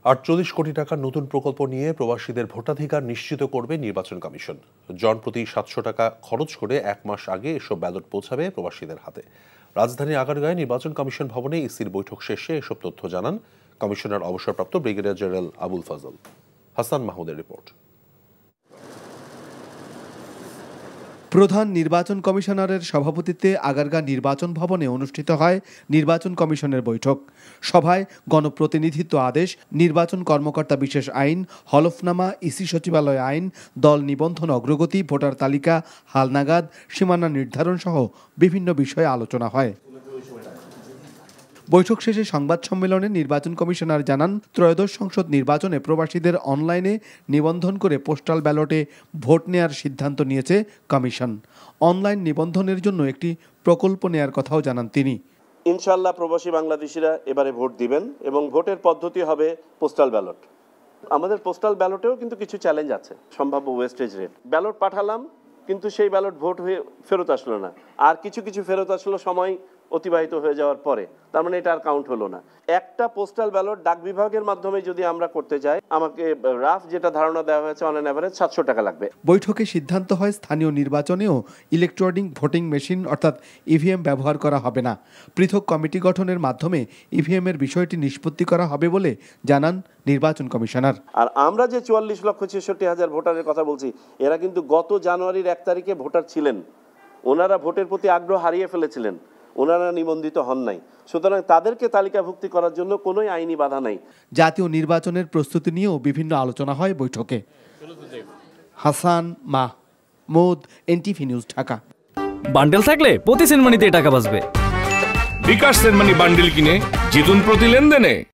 48 কোটি টাকার নতুন প্রকল্প নিয়ে প্রবাসীদের ভোটাধিকার নিশ্চিত করবে নির্বাচন কমিশন। জনপ্রতি 700 টাকা খরচ করে 1 মাস আগে এসব ব্যালট পৌঁছাবে প্রবাসীদের হাতে। রাজধানীর আগারগাঁয়ে নির্বাচন কমিশন ভবনে ইসির বৈঠক শেষে এসব তথ্য জানান কমিশনার অবসরপ্রাপ্ত ব্রিগেডিয়ার জেনারেল আবুল ফজল। হাসান মাহমুদের রিপোর্ট। প্রধান নির্বাচন কমিশনারের সভাপতিত্বে আগারগাঁ নির্বাচন ভবনে অনুষ্ঠিত হয় নির্বাচন কমিশনের বৈঠক। সভায় গণপ্রতিনিধিত্ব আদেশ, নির্বাচন কর্মকর্তা বিশেষ আইন, হলফনামা, ইসি সচিবালয় আইন, দল নিবন্ধন অগ্রগতি, ভোটার তালিকা হালনাগাদ, সীমানা নির্ধারণ সহ বিভিন্ন বিষয়ে আলোচনা হয়। বৈঠক শেষে সংবাদ সম্মেলনে নির্বাচন কমিশনার জানান, ত্রয়োদশ সংসদ নির্বাচনে প্রবাসীদের অনলাইনে নিবন্ধন করে পোস্টাল ব্যালটে ভোট নেয়ার সিদ্ধান্ত নিয়েছে কমিশন। অনলাইন নিবন্ধনের জন্য একটি প্রকল্প নেয়ার কথাও জানান তিনি। ইনশাআল্লাহ প্রবাসী বাংলাদেশিরা এবারে ভোট দিবেন এবং ভোটের পদ্ধতি হবে পোস্টাল ব্যালট। আমাদের পোস্টাল ব্যালটেও কিন্তু কিছু চ্যালেঞ্জ আছে, সম্ভাব্য ওয়েস্টেজ রেট। ব্যালট পাঠালাম কিন্তু সেই ব্যালট ভোট হয়ে ফেরত আসলো না, আর কিছু ফেরত আসলো সময় অতিবাহিত হয়ে যাওয়ার পরে, তার মানে এটা আর কাউন্ট হলো না। একটা পোস্টাল ব্যালট ডাক বিভাগের মাধ্যমে যদি আমরা করতে যাই, আমাকে রাফ যেটা ধারণা দেওয়া হয়েছে অন এভারেজ 700 টাকা লাগবে। বৈঠকে সিদ্ধান্ত হয় স্থানীয় নির্বাচনেও ইলেকট্রনিক ভোটিং মেশিন অর্থাৎ ইভিএম ব্যবহার করা হবে না। পৃথক কমিটি গঠনের মাধ্যমে ইভিএম এর বিষয়টি নিষ্পত্তি করা হবে বলে জানান নির্বাচন কমিশনার। আর আমরা যে 44,66,000 ভোটারের কথা বলছি, এরা কিন্তু গত জানুয়ারির 1 তারিখে ভোটার ছিলেন। ওনারা ভোটের প্রতি আগ্রহ হারিয়ে ফেলেছিলেন, ওনারা নিবন্ধিত হন নাই। সুতরাং তাদেরকে তালিকাভুক্তি করার জন্য কোনো আইনি বাধা নাই। জাতীয় নির্বাচনের প্রস্তুতি নিয়েও বিভিন্ন আলোচনা হয় বৈঠকে। Hasan Mahmud, NTV news, Dhaka. Bundle থাকলে প্রতি সেনমানিতে টাকা বাঁচবে। বিকাশ সেনমানি বান্ডেল কিনে জিতুন প্রতি লেনদেনে।